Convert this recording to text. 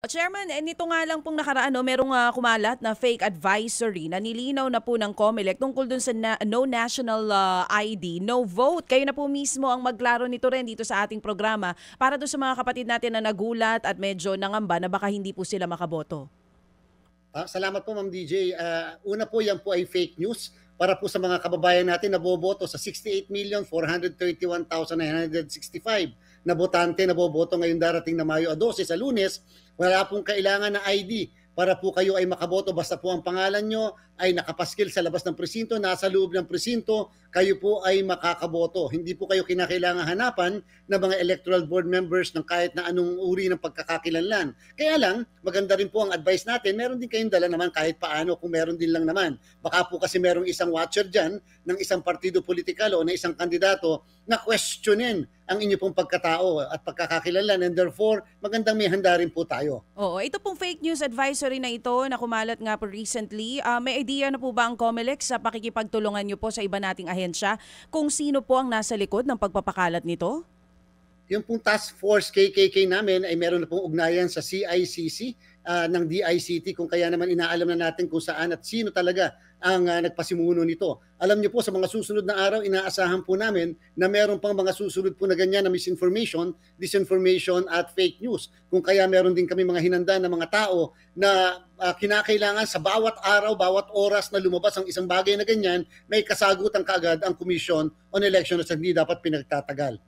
Chairman, nito nga lang pong nakaraan, no, merong kumalat na fake advisory na nilinaw na po ng COMELEC tungkol dun sa no national ID, no vote. Kayo na po mismo ang maglaro nito rin dito sa ating programa para doon sa mga kapatid natin na nagulat at medyo nangamba na baka hindi po sila makaboto. Salamat po, Ma'am DJ. Una po, yan po ay fake news para po sa mga kababayan natin na boboto sa 68,431,965 na botante na boboto ngayon darating na Mayo 12 sa Lunes. Wala pong kailangan na ID para po kayo ay makaboto. Basta po ang pangalan nyo ay nakapaskil sa labas ng presinto, nasa loob ng presinto, kayo po ay makakaboto. Hindi po kayo kinakailangan hanapan ng mga electoral board members ng kahit na anong uri ng pagkakakilanlan. Kaya lang, maganda rin po ang advice natin, meron din kayong dala naman kahit paano kung meron din lang naman. Baka po kasi merong isang watcher dyan ng isang partido politikal o ng isang kandidato na questionin ang inyo pong pagkatao at pagkakakilanlan, and therefore magandang may handa rin po tayo. Oo, ito pong fake news advisory na ito na kumalat nga po recently. May idea na po ba ang COMELEC sa pakikipagtulungan niyo po sa iba nating ahensya kung sino po ang nasa likod ng pagpapakalat nito? Yung pong task force KKK namin ay meron na pong ugnayan sa CICC ng DICT, kung kaya naman inaalam na natin kung saan at sino talaga ang nagpasimuno nito. Alam niyo po, sa mga susunod na araw, inaasahan po namin na meron pang mga susunod po na ganyan na misinformation, disinformation at fake news. Kung kaya meron din kami mga hinanda na mga tao na kinakailangan sa bawat araw, bawat oras na lumabas ang isang bagay na ganyan, may kasagutan kaagad ang Commission on Election at hindi dapat pinagtatagal.